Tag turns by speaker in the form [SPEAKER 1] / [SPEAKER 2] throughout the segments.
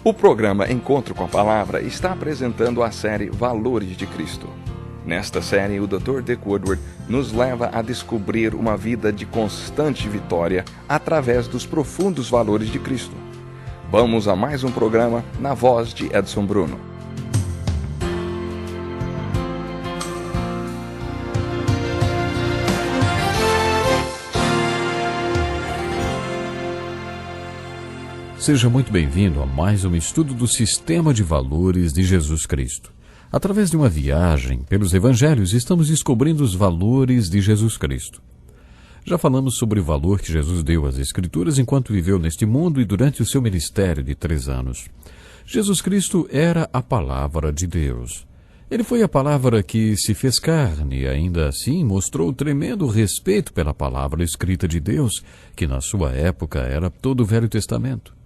[SPEAKER 1] O programa Encontro com a Palavra está apresentando a série Valores de Cristo. Nesta série, o Dr. Dick Woodward nos leva a descobrir uma vida de constante vitória através dos profundos valores de Cristo. Vamos a mais um programa na voz de Edson Bruno.
[SPEAKER 2] Seja muito bem-vindo a mais um estudo do Sistema de Valores de Jesus Cristo. Através de uma viagem pelos Evangelhos, estamos descobrindo os valores de Jesus Cristo. Já falamos sobre o valor que Jesus deu às Escrituras enquanto viveu neste mundo e durante o seu ministério de 3 anos. Jesus Cristo era a Palavra de Deus. Ele foi a Palavra que se fez carne e ainda assim mostrou tremendo respeito pela Palavra escrita de Deus, que na sua época era todo o Velho Testamento.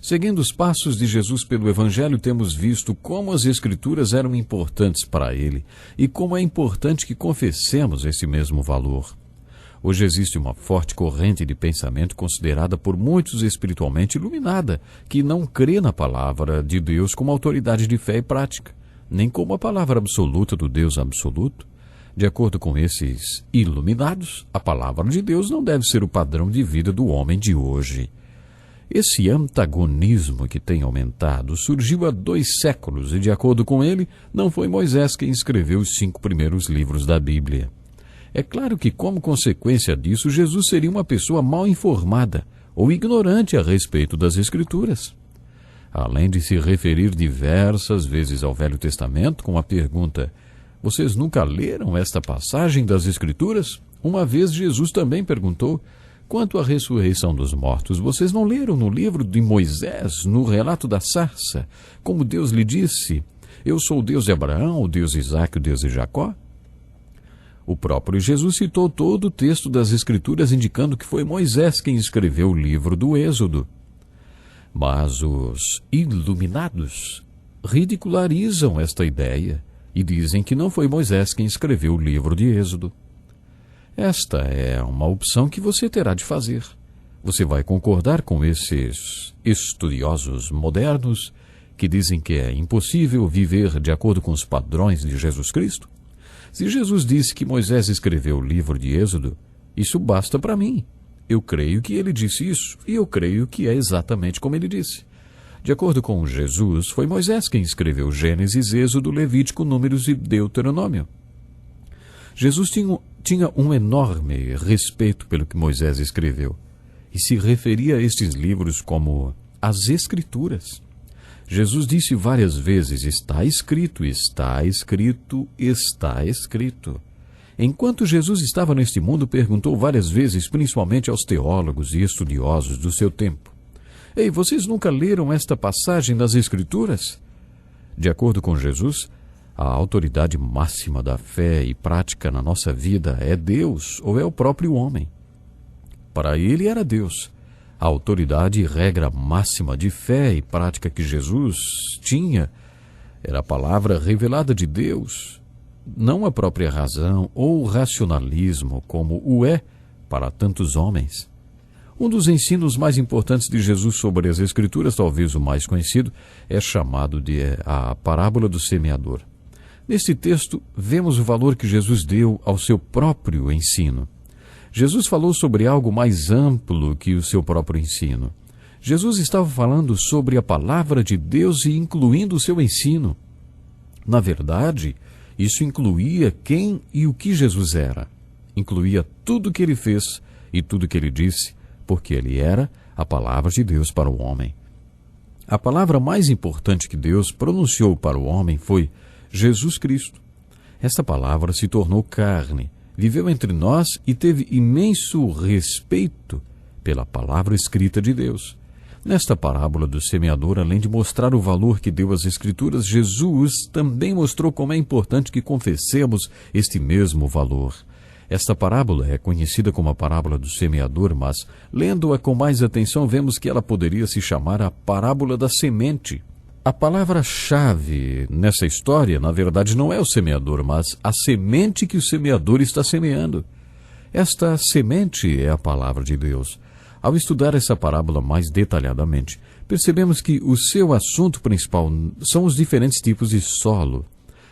[SPEAKER 2] Seguindo os passos de Jesus pelo Evangelho, temos visto como as Escrituras eram importantes para ele e como é importante que confessemos esse mesmo valor. Hoje existe uma forte corrente de pensamento considerada por muitos espiritualmente iluminada, que não crê na palavra de Deus como autoridade de fé e prática, nem como a palavra absoluta do Deus absoluto. De acordo com esses iluminados, a palavra de Deus não deve ser o padrão de vida do homem de hoje. Esse antagonismo que tem aumentado surgiu há 2 séculos e, de acordo com ele, não foi Moisés quem escreveu os 5 primeiros livros da Bíblia. É claro que, como consequência disso, Jesus seria uma pessoa mal informada ou ignorante a respeito das Escrituras. Além de se referir diversas vezes ao Velho Testamento com a pergunta: "Vocês nunca leram esta passagem das Escrituras?" Uma vez Jesus também perguntou: "Quanto à ressurreição dos mortos, vocês não leram no livro de Moisés, no relato da sarça, como Deus lhe disse: 'Eu sou o Deus de Abraão, o Deus de Isaque, o Deus de Jacó'?" O próprio Jesus citou todo o texto das Escrituras indicando que foi Moisés quem escreveu o livro do Êxodo. Mas os iluminados ridicularizam esta ideia e dizem que não foi Moisés quem escreveu o livro de Êxodo. Esta é uma opção que você terá de fazer. Você vai concordar com esses estudiosos modernos que dizem que é impossível viver de acordo com os padrões de Jesus Cristo? Se Jesus disse que Moisés escreveu o livro de Êxodo, isso basta para mim. Eu creio que ele disse isso e eu creio que é exatamente como ele disse. De acordo com Jesus, foi Moisés quem escreveu Gênesis, Êxodo, Levítico, Números e Deuteronômio. Jesus tinha um enorme respeito pelo que Moisés escreveu e se referia a estes livros como as Escrituras. Jesus disse várias vezes: "Está escrito, está escrito, está escrito." Enquanto Jesus estava neste mundo, perguntou várias vezes, principalmente aos teólogos e estudiosos do seu tempo: "Ei, vocês nunca leram esta passagem das Escrituras?" De acordo com Jesus, a autoridade máxima da fé e prática na nossa vida é Deus ou é o próprio homem. Para ele era Deus. A autoridade e regra máxima de fé e prática que Jesus tinha era a palavra revelada de Deus, não a própria razão ou racionalismo, como o é para tantos homens. Um dos ensinos mais importantes de Jesus sobre as Escrituras, talvez o mais conhecido, é chamado de a parábola do semeador. Neste texto, vemos o valor que Jesus deu ao seu próprio ensino. Jesus falou sobre algo mais amplo que o seu próprio ensino. Jesus estava falando sobre a palavra de Deus e incluindo o seu ensino. Na verdade, isso incluía quem e o que Jesus era. Incluía tudo o que ele fez e tudo o que ele disse, porque ele era a palavra de Deus para o homem. A palavra mais importante que Deus pronunciou para o homem foi Jesus Cristo. Esta palavra se tornou carne, viveu entre nós e teve imenso respeito pela palavra escrita de Deus. Nesta parábola do semeador, além de mostrar o valor que deu às Escrituras, Jesus também mostrou como é importante que confessemos este mesmo valor. Esta parábola é conhecida como a parábola do semeador, mas, lendo-a com mais atenção, vemos que ela poderia se chamar a parábola da semente. A palavra-chave nessa história, na verdade, não é o semeador, mas a semente que o semeador está semeando. Esta semente é a palavra de Deus. Ao estudar essa parábola mais detalhadamente, percebemos que o seu assunto principal são os diferentes tipos de solo.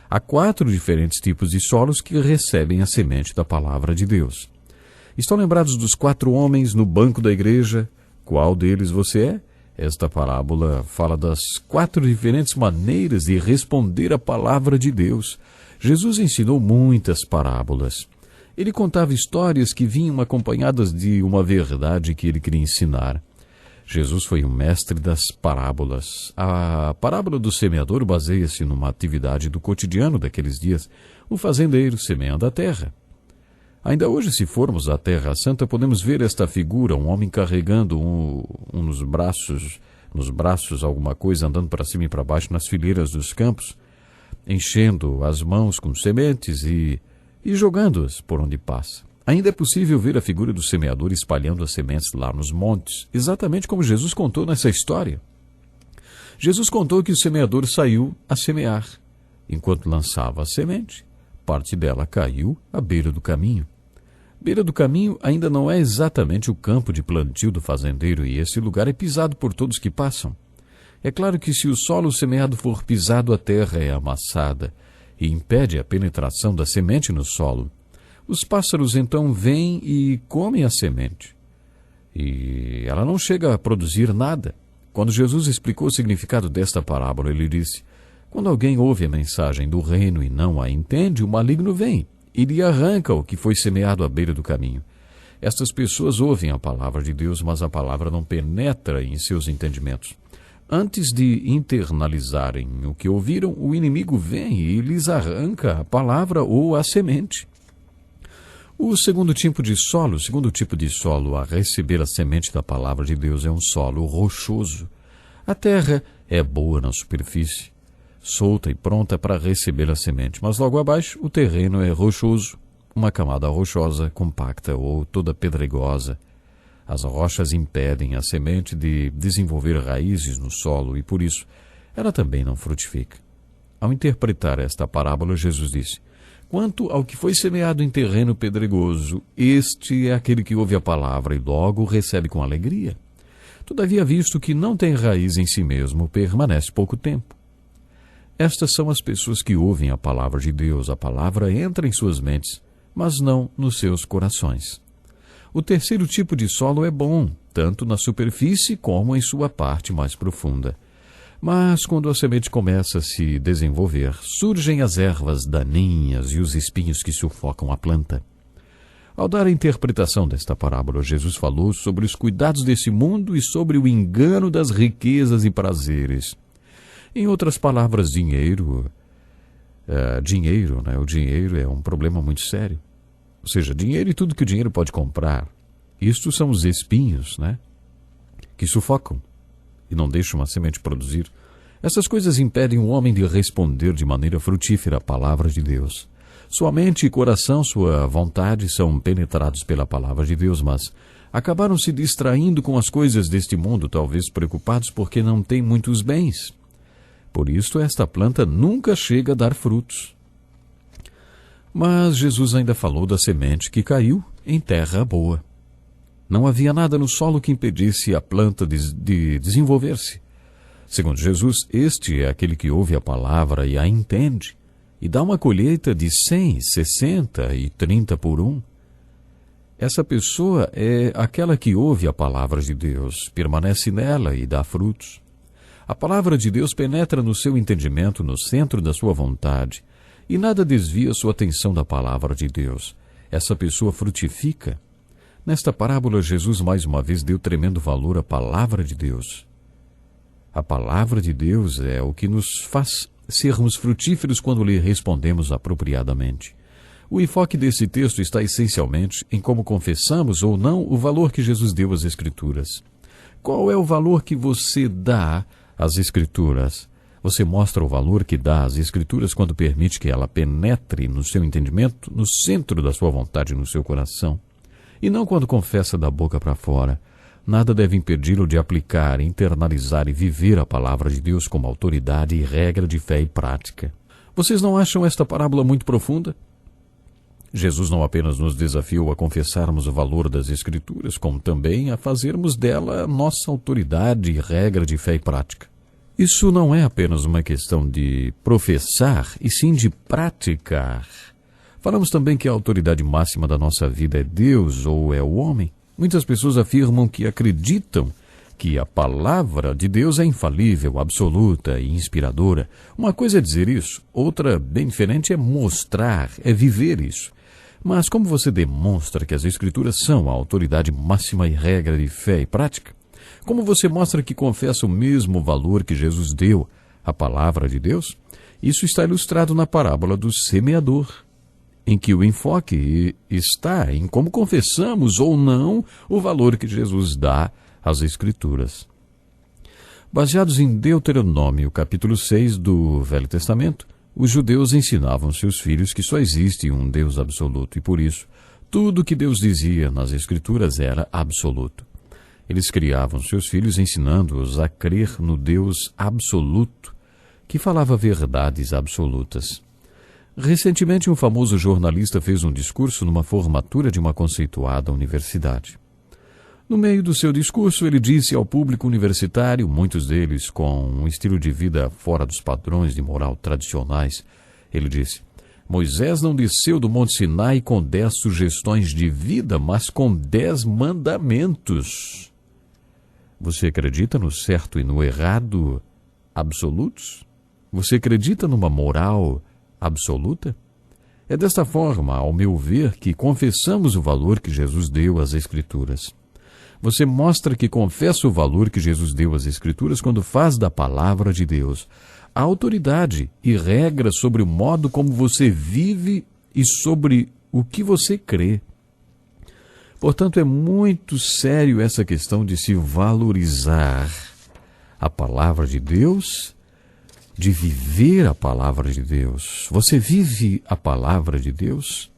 [SPEAKER 2] Há 4 diferentes tipos de solos que recebem a semente da palavra de Deus. Estão lembrados dos 4 homens no banco da igreja? Qual deles você é? Esta parábola fala das 4 diferentes maneiras de responder à palavra de Deus. Jesus ensinou muitas parábolas. Ele contava histórias que vinham acompanhadas de uma verdade que ele queria ensinar. Jesus foi o mestre das parábolas. A parábola do semeador baseia-se numa atividade do cotidiano daqueles dias, o fazendeiro semeando a terra. Ainda hoje, se formos à Terra Santa, podemos ver esta figura, um homem carregando nos braços alguma coisa, andando para cima e para baixo nas fileiras dos campos, enchendo as mãos com sementes e jogando-as por onde passa. Ainda é possível ver a figura do semeador espalhando as sementes lá nos montes, exatamente como Jesus contou nessa história. Jesus contou que o semeador saiu a semear. Enquanto lançava a semente, parte dela caiu à beira do caminho. Beira do caminho ainda não é exatamente o campo de plantio do fazendeiro, e esse lugar é pisado por todos que passam. É claro que se o solo semeado for pisado, a terra é amassada e impede a penetração da semente no solo. Os pássaros então vêm e comem a semente. E ela não chega a produzir nada. Quando Jesus explicou o significado desta parábola, ele disse: quando alguém ouve a mensagem do reino e não a entende, o maligno vem e lhe arranca o que foi semeado à beira do caminho. Estas pessoas ouvem a palavra de Deus, mas a palavra não penetra em seus entendimentos. Antes de internalizarem o que ouviram, o inimigo vem e lhes arranca a palavra ou a semente. O segundo tipo de solo a receber a semente da palavra de Deus é um solo rochoso. A terra é boa na superfície, solta e pronta para receber a semente, mas logo abaixo o terreno é rochoso, uma camada rochosa, compacta ou toda pedregosa. As rochas impedem a semente de desenvolver raízes no solo e, por isso, ela também não frutifica. Ao interpretar esta parábola, Jesus disse: quanto ao que foi semeado em terreno pedregoso, este é aquele que ouve a palavra e logo recebe com alegria. Todavia, visto que não tem raiz em si mesmo, permanece pouco tempo. Estas são as pessoas que ouvem a palavra de Deus. A palavra entra em suas mentes, mas não nos seus corações. O terceiro tipo de solo é bom, tanto na superfície como em sua parte mais profunda. Mas quando a semente começa a se desenvolver, surgem as ervas daninhas e os espinhos que sufocam a planta. Ao dar a interpretação desta parábola, Jesus falou sobre os cuidados desse mundo e sobre o engano das riquezas e prazeres. Em outras palavras, dinheiro é um problema muito sério. Ou seja, dinheiro e tudo que o dinheiro pode comprar. Isto são os espinhos, que sufocam e não deixam a semente produzir. Essas coisas impedem o homem de responder de maneira frutífera à palavra de Deus. Sua mente e coração, sua vontade são penetrados pela palavra de Deus, mas acabaram se distraindo com as coisas deste mundo, talvez preocupados porque não têm muitos bens. Por isso, esta planta nunca chega a dar frutos. Mas Jesus ainda falou da semente que caiu em terra boa. Não havia nada no solo que impedisse a planta de desenvolver-se. Segundo Jesus, este é aquele que ouve a palavra e a entende, e dá uma colheita de 100, 60 e 30 por 1. Essa pessoa é aquela que ouve a palavra de Deus, permanece nela e dá frutos. A palavra de Deus penetra no seu entendimento, no centro da sua vontade, e nada desvia sua atenção da palavra de Deus. Essa pessoa frutifica. Nesta parábola, Jesus mais uma vez deu tremendo valor à palavra de Deus. A palavra de Deus é o que nos faz sermos frutíferos quando lhe respondemos apropriadamente. O enfoque desse texto está essencialmente em como confessamos ou não o valor que Jesus deu às Escrituras. Qual é o valor que você dá às Escrituras? Você mostra o valor que dá às Escrituras quando permite que ela penetre no seu entendimento, no centro da sua vontade e no seu coração. E não quando confessa da boca para fora. Nada deve impedi-lo de aplicar, internalizar e viver a palavra de Deus como autoridade e regra de fé e prática. Vocês não acham esta parábola muito profunda? Jesus não apenas nos desafiou a confessarmos o valor das Escrituras, como também a fazermos dela nossa autoridade e regra de fé e prática. Isso não é apenas uma questão de professar, e sim de praticar. Falamos também que a autoridade máxima da nossa vida é Deus ou é o homem. Muitas pessoas afirmam que acreditam que a palavra de Deus é infalível, absoluta e inspiradora. Uma coisa é dizer isso, outra, bem diferente, é mostrar, é viver isso. Mas como você demonstra que as Escrituras são a autoridade máxima e regra de fé e prática? Como você mostra que confessa o mesmo valor que Jesus deu à palavra de Deus? Isso está ilustrado na parábola do semeador, em que o enfoque está em como confessamos ou não o valor que Jesus dá às Escrituras. Baseados em Deuteronômio, capítulo 6 do Velho Testamento, os judeus ensinavam seus filhos que só existe um Deus absoluto e, por isso, tudo que Deus dizia nas Escrituras era absoluto. Eles criavam seus filhos ensinando-os a crer no Deus absoluto, que falava verdades absolutas. Recentemente, um famoso jornalista fez um discurso numa formatura de uma conceituada universidade. No meio do seu discurso, ele disse ao público universitário, muitos deles com um estilo de vida fora dos padrões de moral tradicionais, ele disse: Moisés não desceu do Monte Sinai com 10 sugestões de vida, mas com 10 mandamentos. Você acredita no certo e no errado absolutos? Você acredita numa moral absoluta? É desta forma, ao meu ver, que confessamos o valor que Jesus deu às Escrituras. Você mostra que confessa o valor que Jesus deu às Escrituras quando faz da palavra de Deus a autoridade e regra sobre o modo como você vive e sobre o que você crê. Portanto, é muito sério essa questão de se valorizar a palavra de Deus, de viver a palavra de Deus. Você vive a palavra de Deus?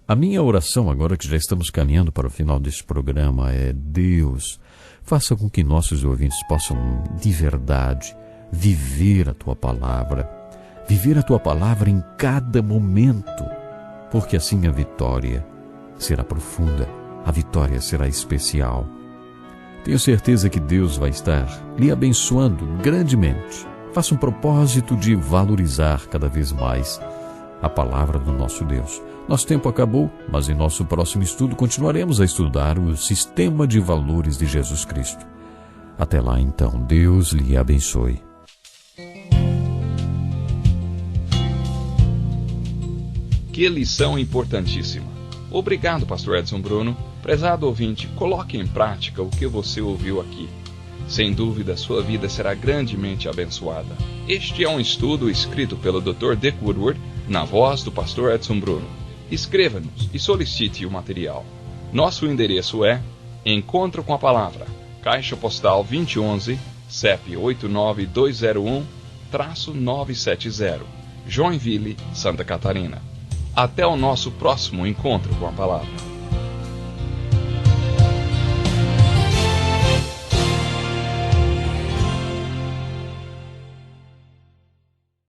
[SPEAKER 2] A minha oração, agora que já estamos caminhando para o final desse programa, é: Deus, faça com que nossos ouvintes possam, de verdade, viver a Tua palavra em cada momento, porque assim a vitória será profunda, a vitória será especial. Tenho certeza que Deus vai estar lhe abençoando grandemente. Faça um propósito de valorizar cada vez mais a palavra do nosso Deus. Nosso tempo acabou, mas em nosso próximo estudo continuaremos a estudar o sistema de valores de Jesus Cristo. Até lá, então, Deus lhe abençoe.
[SPEAKER 1] Que lição importantíssima. Obrigado, Pastor Edson Bruno. Prezado ouvinte, coloque em prática o que você ouviu aqui. Sem dúvida, sua vida será grandemente abençoada. Este é um estudo escrito pelo Dr. Dick Woodward, na voz do Pastor Edson Bruno. Escreva-nos e solicite o material. Nosso endereço é Encontro com a Palavra, Caixa Postal 2011, CEP 89201-970, Joinville, Santa Catarina. Até o nosso próximo encontro com a Palavra.